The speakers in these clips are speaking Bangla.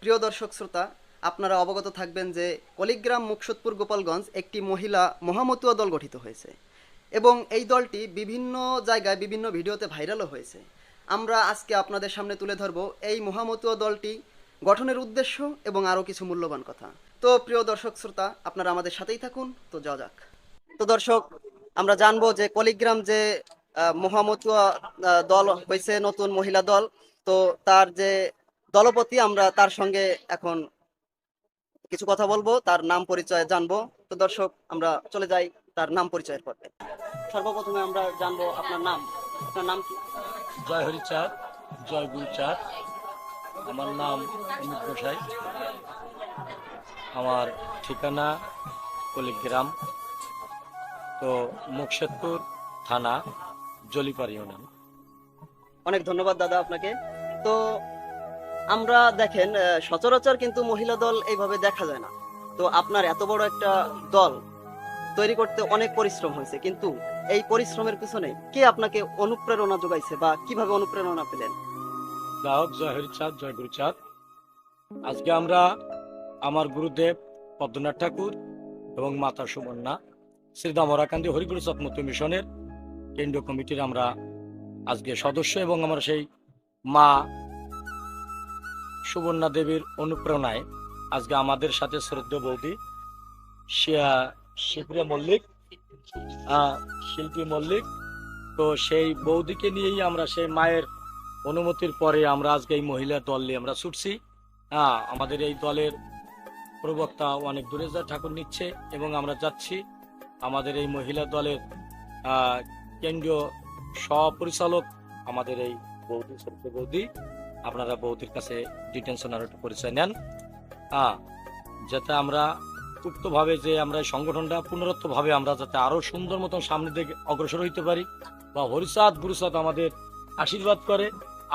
প্রিয় দর্শক শ্রোতা, আপনারা অবগত থাকবেন যে কলিগ্রাম মুকসুদপুর গোপালগঞ্জ একটি মহিলা মহামতুয়া দল গঠিত হয়েছে এবং এই দলটি বিভিন্ন জায়গায় বিভিন্ন ভিডিওতে ভাইরালও হয়েছে। আমরা আজকে আপনাদের সামনে তুলে ধরব এই মহামতুয়া দলটি গঠনের উদ্দেশ্য এবং আরও কিছু মূল্যবান কথা। তো প্রিয় দর্শক শ্রোতা, আপনারা আমাদের সাথেই থাকুন। তো যাওয়া যাক। তো দর্শক, আমরা জানবো যে কলিগ্রাম যে মহামতুয়া দল হয়েছে, নতুন মহিলা দল। তো তার যে দলপতি, আমরা তার সঙ্গে এখন কিছু কথা বলবো, তার নাম পরিচয় জানবো। তো দর্শক, আমরা চলে যাই তার নাম পরিচয়ের পর্বে। সর্বপ্রথমে আমরা জানবো আপনার নাম। আপনার নাম কি? জয় হরিচাঁদ, জয় গুরুচাঁদ। আমার নাম অমিত গোসাই। আমার ঠিকানা কলিগ্রাম, তো মুকসেদপুর থানা, জলিপাড়ি ইউনিয়ন। অনেক ধন্যবাদ দাদা আপনাকে। তো আমরা দেখেন, সচরাচর কিন্তু মহিলা দল এইভাবে দেখা যায় না। তো আপনার এত বড় একটা দল তৈরি করতে অনেক পরিশ্রম হয়েছে, কিন্তু এই পরিশ্রমের পিছনে কে আপনাকে অনুপ্রেরণা যোগাইছে বা কিভাবে অনুপ্রেরণা পেলেন? যাই জয় হরিচাঁদ, জয় গুরুচাঁদ। আজকে আমরা আমার গুরুদেব পদ্মনাথ ঠাকুর এবং মাতা সুবর্ণা শ্রী দামরাকান্দি হরিগুরুচাঁদ মতো মিশনের কেন্দ্রীয় কমিটির আমরা আজকে সদস্য, এবং আমরা সেই মা সুবর্ণা দেবীর অনুপ্রেরণায় আজকে আমাদের সাথে শ্রদ্ধেয় বৌদি শিপ্রিয়া মল্লিক, শিল্পী মল্লিক, তো সেই বৌদিকে নিয়েই আমরা সেই মায়ের অনুমতির পরে আমরা আজকে এই মহিলা দল নিয়ে আমরা ছুটছি। আমাদের এই দলের প্রবক্তা অনেক দূরে যা ঠাকুর নিচ্ছে এবং আমরা যাচ্ছি। আমাদের এই মহিলা দলের কেন্দ্রীয় সহপরিচালক আমাদের এই বৌদি, ছোট্ট বৌদি। আপনারা বৌদির কাছে ডিটেনশন আর একটু পরিচয় নেন, যাতে আমরা উক্তভাবে যে আমরা এই সংগঠনটা পুনরুক্তভাবে আমরা যাতে আরো সুন্দর মতন সামনে দিকে অগ্রসর হইতে পারি, বা হরিচাঁদ গুরুচাঁদ আমাদের আশীর্বাদ করে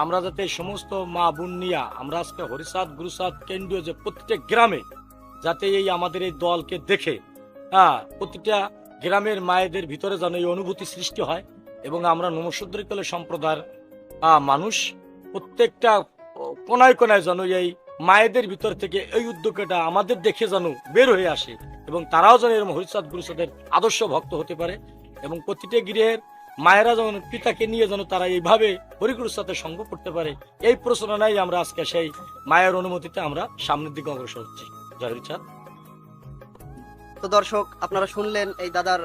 আমরা যাতে এই সমস্ত মা বোন নিয়া আমরা আজকে হরিচাঁদ গুরুচাঁদ কেন্দ্রীয় যে প্রত্যেক গ্রামে যাতে এই আমাদের এই দলকে দেখে প্রতিটা গ্রামের মায়েদের ভিতরে যেন এই অনুভূতি সৃষ্টি হয়, এবং আমরা নমশূদ্রিকলে সম্প্রদায়ের মানুষ প্রত্যেকটা কোনায় কোনায় যেন এই মায়েদের ভিতর থেকে এই উদ্যোগটা আমাদের দেখে যেন বের হয়ে আসে, এবং তারাও যেন এরকম হরিচাঁদ গুরুচাঁদের আদর্শ ভক্ত হতে পারে, এবং প্রতিটা গৃহের মায়েরা যেন পিতাকে নিয়ে যেন তারা এইভাবে হরিগুরুর সাথে সঙ্গ করতে পারে, এই প্রচলনায় আমরা আজকে সেই মায়ের অনুমতিতে আমরা সামনের দিকে অগ্রসর হচ্ছি। জয় হরিচাঁদ। তো দর্শক, আপনারা শুনলেন এই দাদার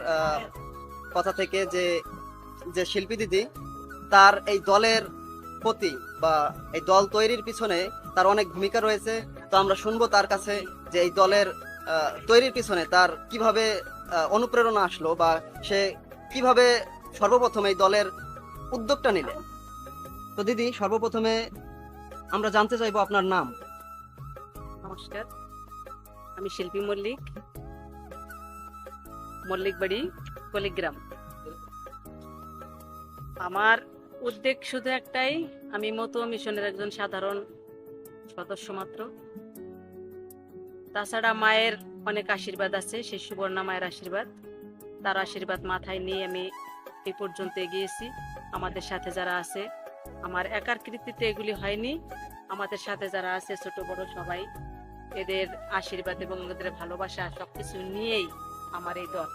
কথা থেকে যে যে শিল্পী দিদি, তার এই দলের প্রতি বা এই দল তৈরির পিছনে তার অনেক ভূমিকা রয়েছে। তো আমরা শুনবো তার কাছে যে এই দলের তৈরির পিছনে তার কিভাবে অনুপ্রেরণা আসলো, বা সে কিভাবে সর্বপ্রথম এই দলের উদ্যোগটা নিলেন। তো দিদি, সর্বপ্রথমে আমরা জানতে চাইবো আপনার নাম। নমস্কার, আমি শিল্পী মল্লিক, মল্লিক বাড়ি, কলিগ্রাম। আমার উদ্যোগ শুধু একটাই, আমি মতুয়া মিশনের একজন সাধারণ সদস্য মাত্র। তাছাড়া মায়ের অনেক আশীর্বাদ আছে, সেই সুবর্ণা মায়ের আশীর্বাদ, তার আশীর্বাদ মাথায় নিয়ে আমি এই পর্যন্ত এগিয়েছি। আমাদের সাথে যারা আছে, আমার একার কৃতিত্বে এগুলি হয়নি, আমাদের সাথে যারা আছে ছোট বড় সবাই, এদের আশীর্বাদ এবং এদের ভালোবাসা সবকিছু নিয়েই আমার এই দল।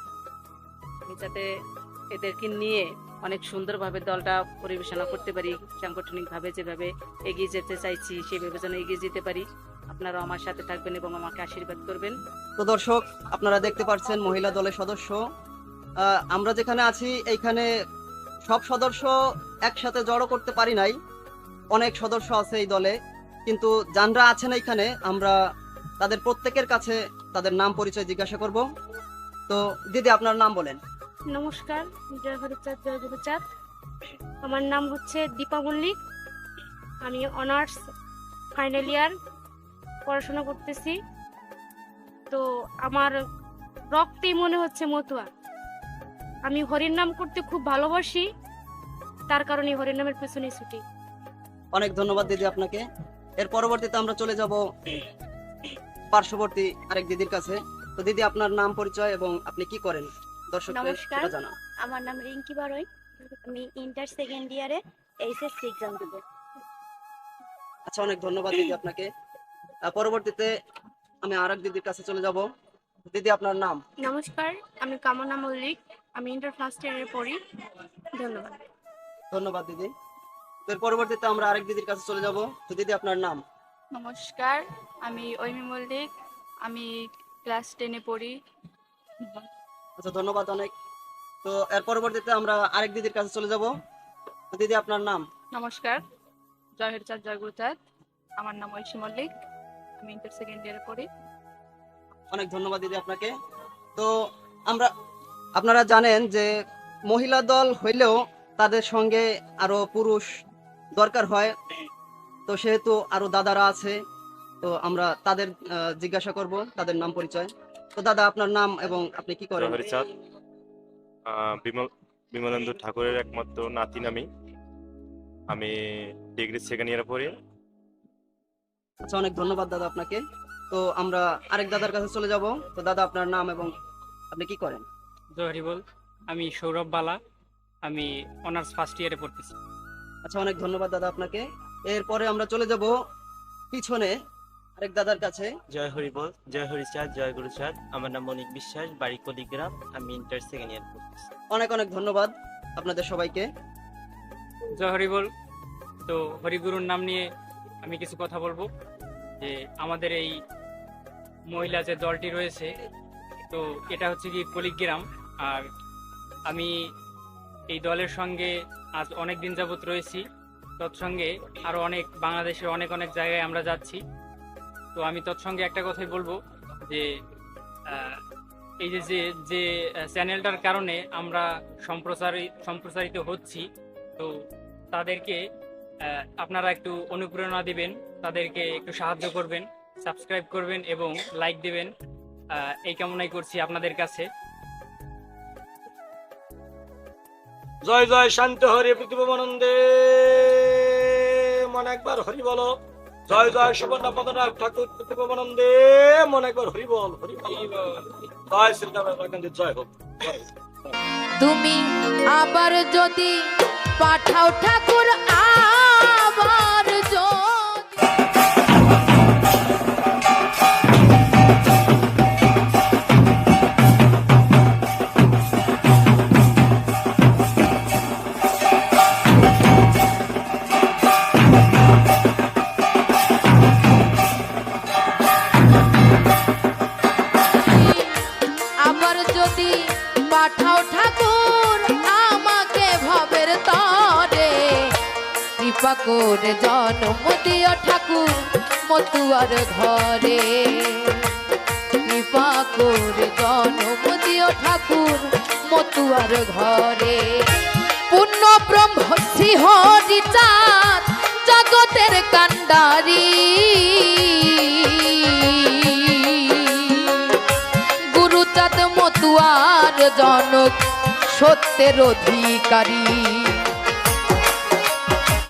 আমি যাতে এদেরকে নিয়ে অনেক সুন্দরভাবে দলটা পরিবেশনা করতে পারি, সাংগঠনিকভাবে যেভাবে এগিয়ে যেতে চাইছি সেভাবে যেন এগিয়ে যেতে পারি। আপনারা আমার সাথে থাকবেন এবং আমাকে আশীর্বাদ করবেন। তো দর্শক, আপনারা দেখতে পাচ্ছেন মহিলা দলের সদস্য। আমরা যেখানে আছি এইখানে সব সদস্য একসাথে জড়ো করতে পারি নাই, অনেক সদস্য আছে এই দলে, কিন্তু যারা আছেন এইখানে আমরা তাদের প্রত্যেকের কাছে তাদের নাম পরিচয় জিজ্ঞাসা করব। তো দিদি, আপনার নাম বলেন। নমস্কার, জয় হরিচাঁদ, জয় গুরুচাঁদ। আমার নাম হচ্ছে দীপা মল্লিক। আমি অনার্স ফাইনাল ইয়ার পড়াশোনা করতেছি। তো আমার রক্তেই মনে হচ্ছে মতুয়া। আমি হরির নাম করতে খুব ভালোবাসি, তার কারণে হরির নামের পেছনে ছুটি। অনেক ধন্যবাদ দিদি আপনাকে। এর পরবর্তীতে আমরা চলে যাব পার্শ্ববর্তী আরেক দিদির কাছে। তো দিদি, আপনার নাম পরিচয় এবং আপনি কি করেন দর্শকদের সেটা জানান। আমার নাম রিঙ্কি বারই, আমি ইন্টার সেকেন্ড ইয়ারে এইচএসসি এক্সাম দেব। আচ্ছা, অনেক ধন্যবাদ দিদি আপনাকে। পরবর্তীতে আমি আরেক দিদির কাছে চলে যাব। দিদি, আপনার নাম? নমস্কার, আমি কামনা মল্লিক। আমি ইন্টার ফার্স্ট ইয়ারে পড়ি। ধন্যবাদ। ধন্যবাদ দিদি। তো এর পরবর্তীতে আমরা আরেক দিদির কাছে চলে যাব। তো দিদি, আপনার নাম? নমস্কার, আমি ঐমি মল্লিক। আমি ক্লাস 10-এ পড়ি। আচ্ছা, ধন্যবাদ অনেক। তো এর পরবর্তীতে আমরা আরেক দিদির কাছে চলে যাব। তো দিদি, আপনার নাম? নমস্কার, জয় হরিচাঁদ জয় গুরুচাঁদ। আমার নাম ঐশী মল্লিক। আমি ইন্টার সেকেন্ড ইয়ারে পড়ি। অনেক ধন্যবাদ দিদি আপনাকে। তো আপনারা জানেন যে মহিলা দল হইলেও তাদের সঙ্গে আরো পুরুষ দরকার হয়। তো সেহেতু আরো দাদারা আছে, তো আমরা তাদের জিজ্ঞাসা করব তাদের নাম পরিচয়। তো দাদা, আপনার নাম এবং আপনি কি করেন? হরিচাঁদ, বিমলেন্দু ঠাকুরের একমাত্র নাতি আমি। আমি ডিগ্রি সেকেন্ড ইয়ারে পড়ি। আচ্ছা, অনেক ধন্যবাদ দাদা আপনাকে। তো আমরা আরেক দাদার কাছে চলে যাব। তো দাদা, আপনার নাম এবং আপনি কি করেন? জয় হরি বল। আমি সৌরভ বালা। আমি অনার্স ফার্স্ট ইয়ারে পড়তেছি। আচ্ছা, অনেক ধন্যবাদ দাদা আপনাকে। এরপরে আমরা চলে যাব পিছনে আরেক দাদার কাছে। জয় হরি বল, জয় হরিচাঁদ জয় গুরুচাঁদ। আমার নাম মনিক বিশ্বাস, বাড়ি কলিগ্রাম। আমি ইন্টার সেকেন্ড ইয়ার পড়তেছি। অনেক অনেক ধন্যবাদ আপনাদের সবাইকে। জয় হরি বল। তো হরিগুরুর নাম নিয়ে আমি কিছু কথা বলবো। যে আমাদের এই মহিলা যে দলটি রয়েছে, তো এটা হচ্ছে কি কলিগ্রাম। আর আমি এই দলের সঙ্গে আজ অনেক দিন যাবত রয়েছি। তৎসঙ্গে আরো অনেক বাংলাদেশের অনেক অনেক জায়গায় আমরা যাচ্ছি। তো আমি তৎসঙ্গে একটা কথাই বলবো যে এই যে যে যে চ্যানেলটার কারণে আমরা সম্প্রচারিত হচ্ছি, তো তাদেরকে আপনারা একটু অনুপ্রেরণা দিবেন, তাদেরকে একটু সাহায্য করবেন, সাবস্ক্রাইব করবেন এবং লাইক দিবেন। এই কামনাই করছি আপনাদের কাছে। জয় জয় শান্ত হরি পৃথিবীমানন্দে, মনে একবার হরি বলো। জয় জয় সুবর্ণ পদনাথ ঠাকুর পৃথিবীমানন্দে, মনে একবার হরি বল, হরি বল। জয় শ্রীরাম, জয় হোক। তুমি আবার যদি পাঠাও ঠাকুর, আবার যদি পাঠাও ঠাকুর আমাকে ভবের তরে, কৃপা করে জন্ম দিও ঠাকুর মতুয়ার ঘরে, কৃপা করে জন্ম দিও ঠাকুর মতুয়ার ঘরে। পুণ্য ব্রহ্ম শ্রী হরিচাঁদ জগতের কান্ডারি, গুরুচাঁদ মতুয়ার জনক সত্যের অধিকারী।